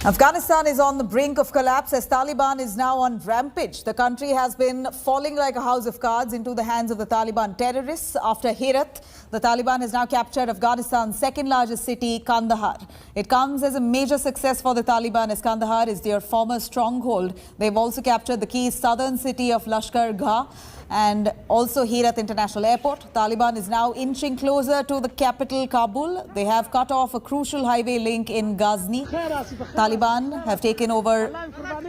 Afghanistan is on the brink of collapse as Taliban is now on rampage. The country has been falling like a house of cards into the hands of the Taliban terrorists. After Herat, the Taliban has now captured Afghanistan's second largest city, Kandahar. It comes as a major success for the Taliban as Kandahar is their former stronghold. They've also captured the key southern city of Lashkar Gah and also Herat International Airport. Taliban is now inching closer to the capital, Kabul. They have cut off a crucial highway link in Ghazni. Taliban have taken over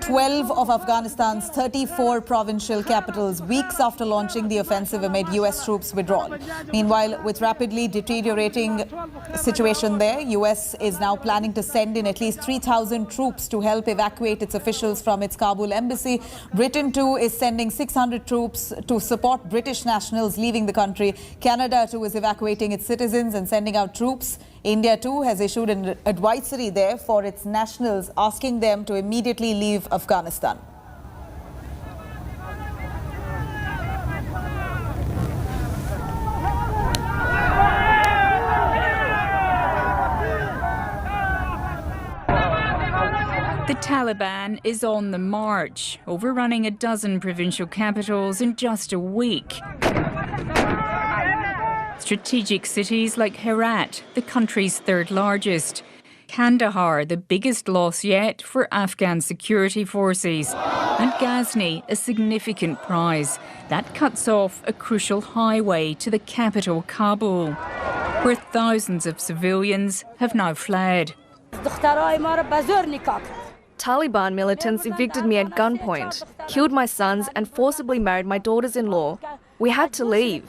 12 of Afghanistan's 34 provincial capitals weeks after launching the offensive amid US troops withdrawal. Meanwhile, with rapidly deteriorating situation there, US is now planning to send in at least 3,000 troops to help evacuate its officials from its Kabul embassy. Britain too is sending 600 troops to support British nationals leaving the country. Canada too is evacuating its citizens and sending out troops. India too has issued an advisory there for its nationals, asking them to immediately leave Afghanistan. The Taliban is on the march, overrunning a dozen provincial capitals in just a week. Strategic cities like Herat, the country's third largest. Kandahar, the biggest loss yet for Afghan security forces. And Ghazni, a significant prize. That cuts off a crucial highway to the capital, Kabul, where thousands of civilians have now fled. Taliban militants evicted me at gunpoint, killed my sons and forcibly married my daughters-in-law. We had to leave.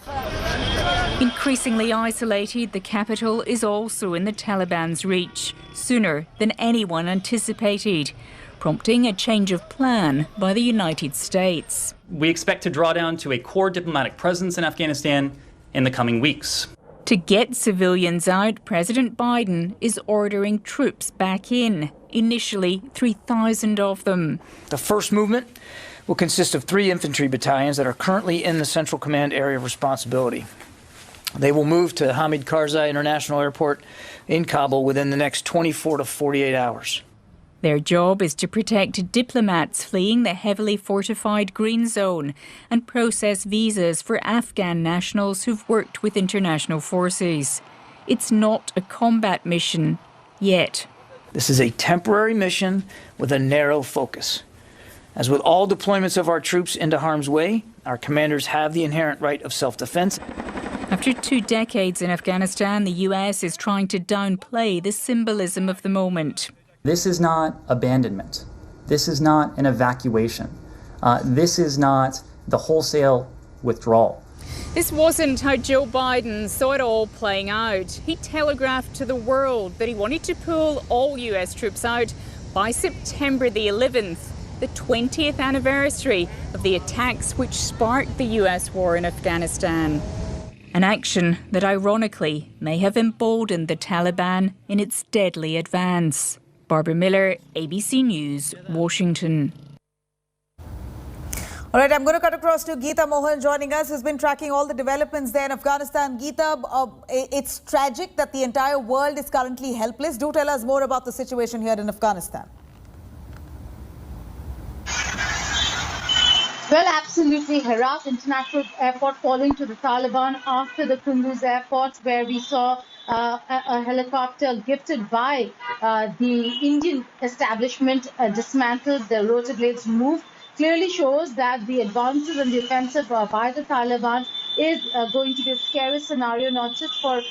Increasingly isolated, the capital is also in the Taliban's reach, sooner than anyone anticipated, prompting a change of plan by the United States. We expect to draw down to a core diplomatic presence in Afghanistan in the coming weeks. To get civilians out, President Biden is ordering troops back in, initially 3,000 of them. The first movement will consist of 3 infantry battalions that are currently in the Central Command area of responsibility. They will move to Hamid Karzai International Airport in Kabul within the next 24 to 48 hours. Their job is to protect diplomats fleeing the heavily fortified Green Zone and process visas for Afghan nationals who've worked with international forces. It's not a combat mission yet. This is a temporary mission with a narrow focus. As with all deployments of our troops into harm's way, our commanders have the inherent right of self-defense. After 2 decades in Afghanistan, the US is trying to downplay the symbolism of the moment. This is not abandonment. This is not an evacuation. This is not the wholesale withdrawal. This wasn't how Joe Biden saw it all playing out. He telegraphed to the world that he wanted to pull all US troops out by September the 11th, the 20th anniversary of the attacks which sparked the US war in Afghanistan. An action that ironically may have emboldened the Taliban in its deadly advance. Barbara Miller, ABC News, Washington. All right, I'm going to cut across to Geeta Mohan joining us, who's been tracking all the developments there in Afghanistan. Geeta, it's tragic that the entire world is currently helpless. Do tell us more about the situation here in Afghanistan. Well, absolutely. Herat International Airport falling to the Taliban after the Kunduz Airport, where we saw a helicopter gifted by the Indian establishment dismantled, the rotor blades moved, clearly shows that the advances and the offensive by the Taliban is going to be a scary scenario, not just for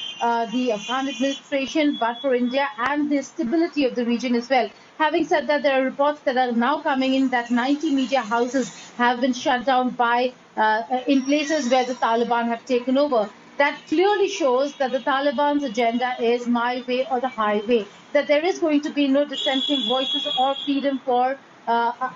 the Afghan administration, but for India and the stability of the region as well. Having said that, there are reports that are now coming in that 90 media houses have been shut down by in places where the Taliban have taken over. That clearly shows that the Taliban's agenda is my way or the highway, that there is going to be no dissenting voices or freedom for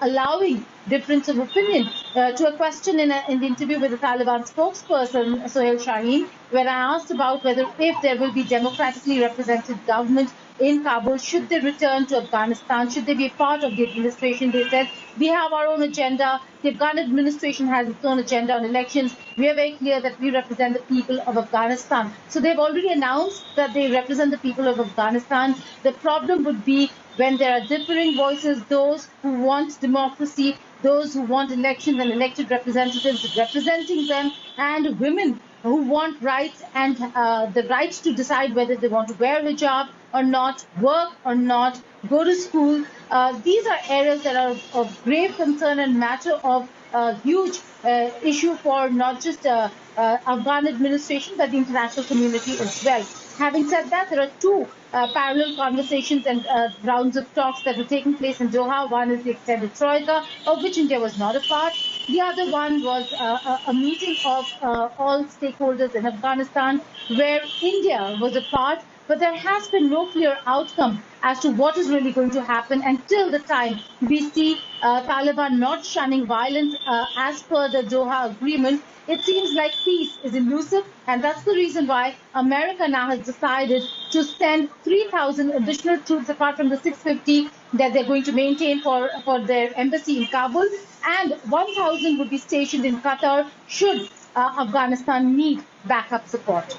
allowing difference of opinion. To a question in the interview with the Taliban spokesperson, Sohail Shaheen, where I asked about whether if there will be democratically represented government in Kabul, should they return to Afghanistan, should they be a part of the administration, they said, we have our own agenda. The Afghan administration has its own agenda on elections. We are very clear that we represent the people of Afghanistan. So they've already announced that they represent the people of Afghanistan. The problem would be when there are differing voices, those who want democracy, those who want elections and elected representatives representing them, and women who want rights and the right to decide whether they want to wear a hijab or not, work or not, go to school. These are areas that are of grave concern and matter of huge issue for not just Afghan administration, but the international community as well. Having said that, there are two parallel conversations and rounds of talks that were taking place in Doha. One is the extended troika, of which India was not a part. The other one was a meeting of all stakeholders in Afghanistan, where India was a part, but there has been no clear outcome as to what is really going to happen until the time we see Taliban not shunning violence as per the Doha agreement. It seems like peace is elusive, and that's the reason why America now has decided to send 3,000 additional troops apart from the 650 that they're going to maintain for their embassy in Kabul, and 1,000 would be stationed in Qatar should Afghanistan need backup support.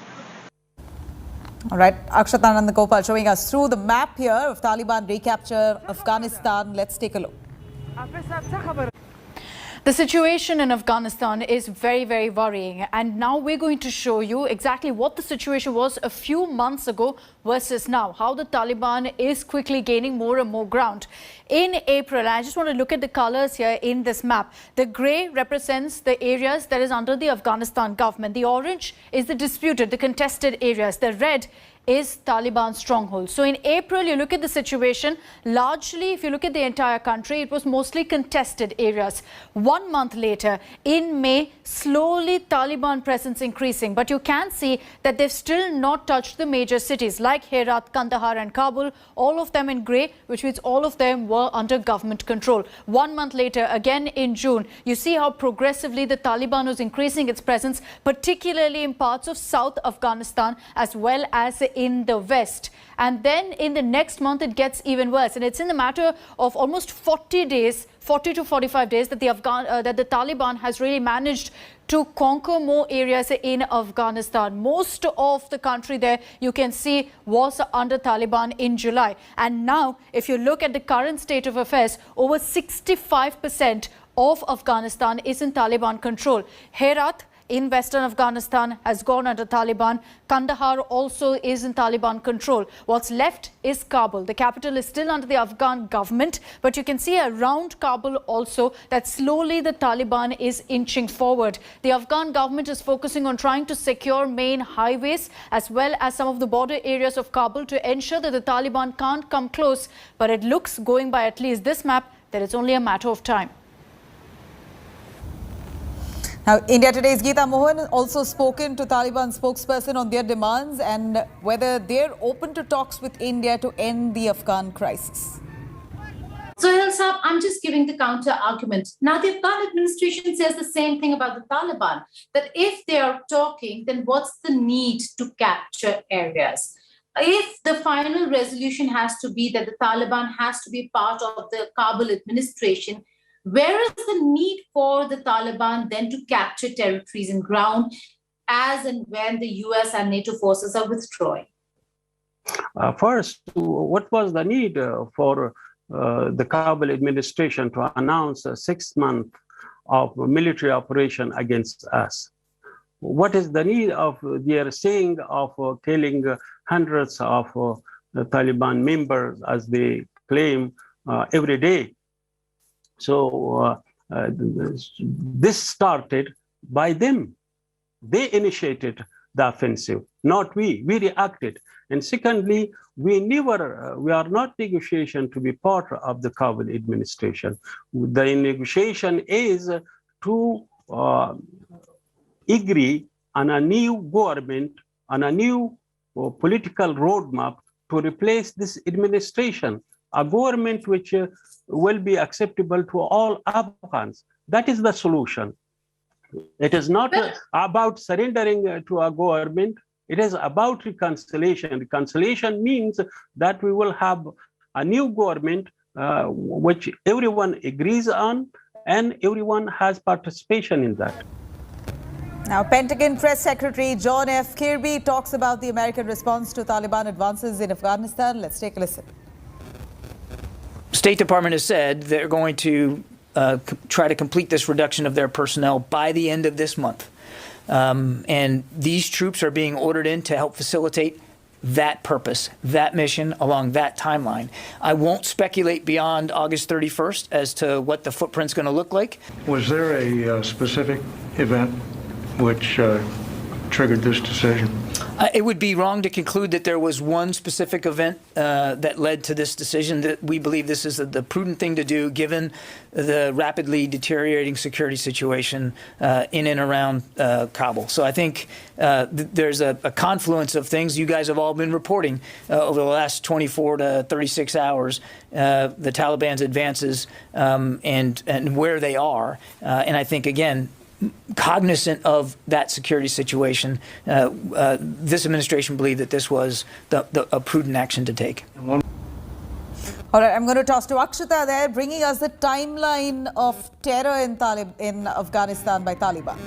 All right, Akshat Anandagopal showing us through the map here of Taliban recapture Afghanistan. Let's take a look. The situation in Afghanistan is very, very worrying, and now we're going to show you exactly what the situation was a few months ago versus now, how the Taliban is quickly gaining more and more ground. In April, I just want to look at the colors here in this map. The grey represents the areas that is under the Afghanistan government. The orange is the disputed, the contested areas. The red is Taliban strongholds. So in April, you look at the situation, largely, if you look at the entire country, it was mostly contested areas. 1 month later, in May, slowly Taliban presence increasing. But you can see that they've still not touched the major cities like Herat, Kandahar and Kabul, all of them in grey, which means all of them were under government control. 1 month later, again in June, you see how progressively the Taliban was increasing its presence, particularly in parts of South Afghanistan as well as in the west. And then in the next month it gets even worse, and it's in the matter of almost 40 days, 40 to 45 days that the Taliban has really managed to conquer more areas in Afghanistan. Most of the country there, you can see, was under Taliban in July. And now, if you look at the current state of affairs, over 65% of Afghanistan is in Taliban control. Herat in western Afghanistan has gone under Taliban. Kandahar also is in Taliban control. What's left is Kabul. The capital is still under the Afghan government, but you can see around Kabul also that slowly the Taliban is inching forward. The Afghan government is focusing on trying to secure main highways as well as some of the border areas of Kabul to ensure that the Taliban can't come close. But it looks, going by at least this map, that it's only a matter of time. Now, India Today's Geeta Mohan also spoken to Taliban spokesperson on their demands and whether they're open to talks with India to end the Afghan crisis. So, Saab, I'm just giving the counter argument. Now, the Afghan administration says the same thing about the Taliban, that if they are talking, then what's the need to capture areas? If the final resolution has to be that the Taliban has to be part of the Kabul administration, where is the need for the Taliban then to capture territories and ground as and when the US and NATO forces are withdrawing? First, what was the need for the Kabul administration to announce a 6 month of military operation against us? What is the need of their saying of killing hundreds of the Taliban members, as they claim, every day? So this started by them. They initiated the offensive, not we. We reacted. And secondly, we are not negotiation to be part of the Kabul administration. The negotiation is to agree on a new government, on a new political roadmap to replace this administration, a government which will be acceptable to all Afghans. That is the solution. It is not about surrendering to a government. It is about reconciliation. Reconciliation means that we will have a new government which everyone agrees on and everyone has participation in that. Now, Pentagon Press Secretary John F. Kirby talks about the American response to Taliban advances in Afghanistan. Let's take a listen. State Department has said they're going to try to complete this reduction of their personnel by the end of this month. And these troops are being ordered in to help facilitate that purpose, that mission along that timeline. I won't speculate beyond August 31st as to what the footprint's going to look like. Was there a specific event which triggered this decision? It would be wrong to conclude that there was one specific event that led to this decision. That we believe this is the prudent thing to do given the rapidly deteriorating security situation in and around Kabul. So I think there's a confluence of things you guys have all been reporting over the last 24 to 36 hours, the Taliban's advances and where they are. And I think, again, cognizant of that security situation, this administration believed that this was a prudent action to take. All right, I'm going to toss to Akshita there, bringing us the timeline of terror in Afghanistan by Taliban.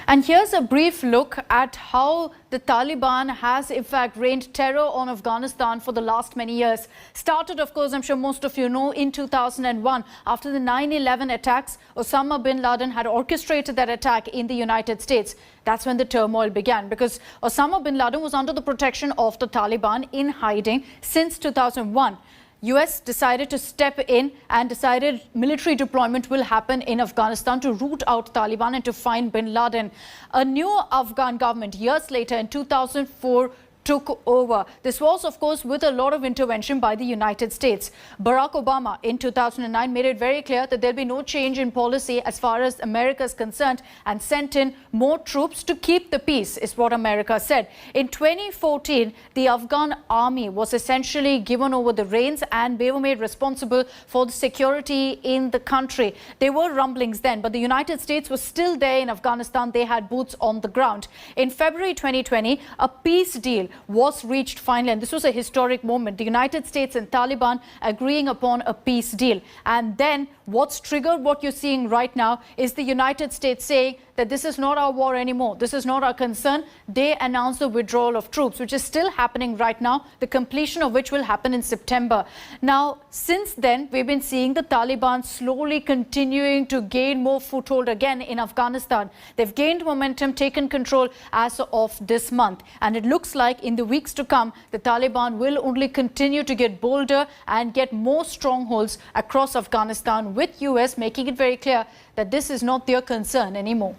And here's a brief look at how the Taliban has, in fact, rained terror on Afghanistan for the last many years. Started, of course, I'm sure most of you know, in 2001. After the 9/11 attacks, Osama bin Laden had orchestrated that attack in the United States. That's when the turmoil began, because Osama bin Laden was under the protection of the Taliban in hiding since 2001. US decided to step in and decided military deployment will happen in Afghanistan to root out Taliban and to find bin Laden. A new Afghan government years later in 2004 took over. This was, of course, with a lot of intervention by the United States. Barack Obama in 2009 made it very clear that there'll be no change in policy as far as America is concerned and sent in more troops to keep the peace, is what America said. In 2014, the Afghan army was essentially given over the reins and they were made responsible for the security in the country. There were rumblings then, but the United States was still there in Afghanistan. They had boots on the ground. In February 2020, a peace deal was reached finally, and this was a historic moment. The United States and Taliban agreeing upon a peace deal. And then what's triggered what you're seeing right now is the United States saying that this is not our war anymore. This is not our concern. They announced the withdrawal of troops, which is still happening right now, the completion of which will happen in September. Now, since then, we've been seeing the Taliban slowly continuing to gain more foothold again in Afghanistan. They've gained momentum, taken control as of this month. And it looks like in the weeks to come, the Taliban will only continue to get bolder and get more strongholds across Afghanistan, with US making it very clear that this is not their concern anymore.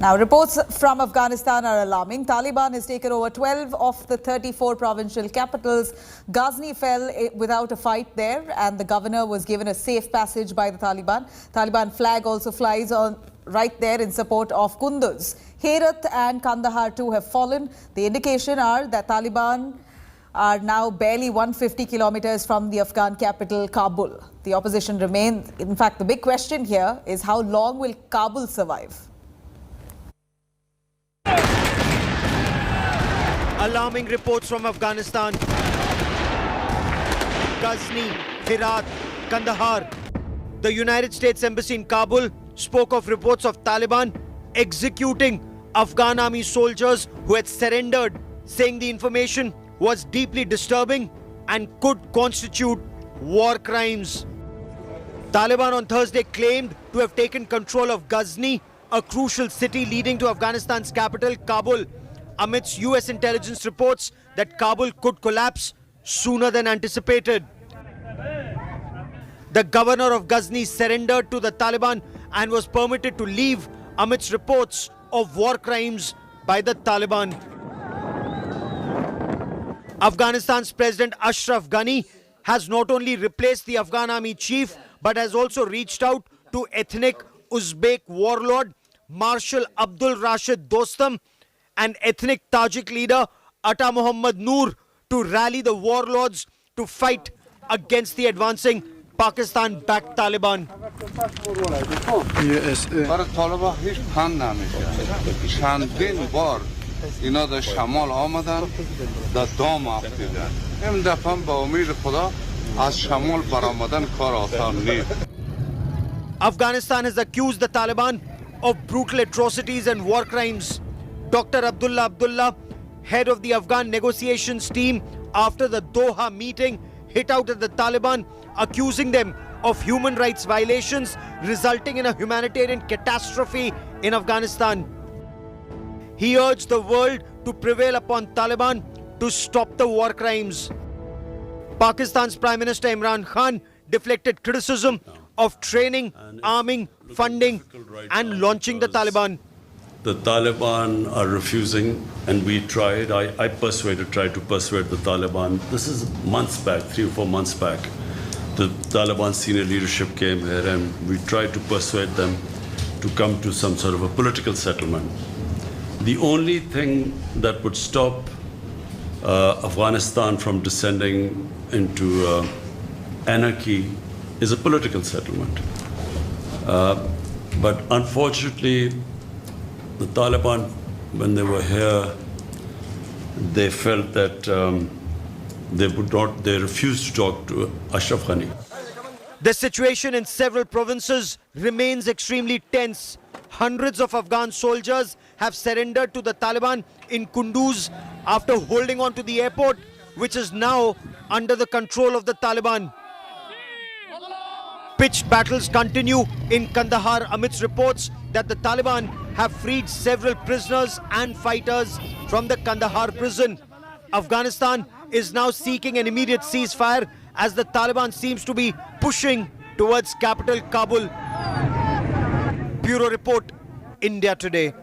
Now, reports from Afghanistan are alarming. Taliban has taken over 12 of the 34 provincial capitals. Ghazni fell without a fight there, and the governor was given a safe passage by the Taliban. Taliban flag also flies on right there in support of Kunduz. Herat and Kandahar too have fallen. The indication are that Taliban are now barely 150 kilometers from the Afghan capital, Kabul. The opposition remains. In fact, the big question here is how long will Kabul survive? Alarming reports from Afghanistan. Ghazni, Herat, Kandahar. The United States Embassy in Kabul spoke of reports of Taliban executing Afghan army soldiers who had surrendered, saying the information was deeply disturbing and could constitute war crimes. Taliban on Thursday claimed to have taken control of Ghazni, a crucial city leading to Afghanistan's capital, Kabul, amidst US intelligence reports that Kabul could collapse sooner than anticipated. The governor of Ghazni surrendered to the Taliban and was permitted to leave amidst reports of war crimes by the Taliban. Afghanistan's President Ashraf Ghani has not only replaced the Afghan army chief, but has also reached out to ethnic Uzbek warlord Marshal Abdul Rashid Dostum and ethnic Tajik leader Ata Muhammad Noor to rally the warlords to fight against the advancing Pakistan-backed Taliban. اینا در شمال آمدن در دام افتیدن این دفعه با امید خدا از شمال برآمدن کار آسان نیست. Afghanistan has accused the Taliban of brutal atrocities and war crimes. Dr. Abdullah, head of the Afghan negotiations team after the Doha meeting, hit out at the Taliban, accusing them of human rights violations, resulting in a humanitarian catastrophe in Afghanistan. He urged the world to prevail upon Taliban to stop the war crimes. Pakistan's Prime Minister Imran Khan deflected criticism of training, arming, funding and launching the Taliban. The Taliban are refusing, and we tried. I tried to persuade the Taliban. This is months back, 3 or 4 months back. The Taliban senior leadership came here and we tried to persuade them to come to some sort of a political settlement. The only thing that would stop Afghanistan from descending into anarchy is a political settlement. But unfortunately, the Taliban, when they were here, they felt that they refused to talk to Ashraf Ghani. The situation in several provinces remains extremely tense. Hundreds of Afghan soldiers have surrendered to the Taliban in Kunduz after holding on to the airport, which is now under the control of the Taliban. Pitched battles continue in Kandahar amidst reports that the Taliban have freed several prisoners and fighters from the Kandahar prison. Afghanistan is now seeking an immediate ceasefire as the Taliban seems to be pushing towards capital Kabul. Bureau Report, India Today.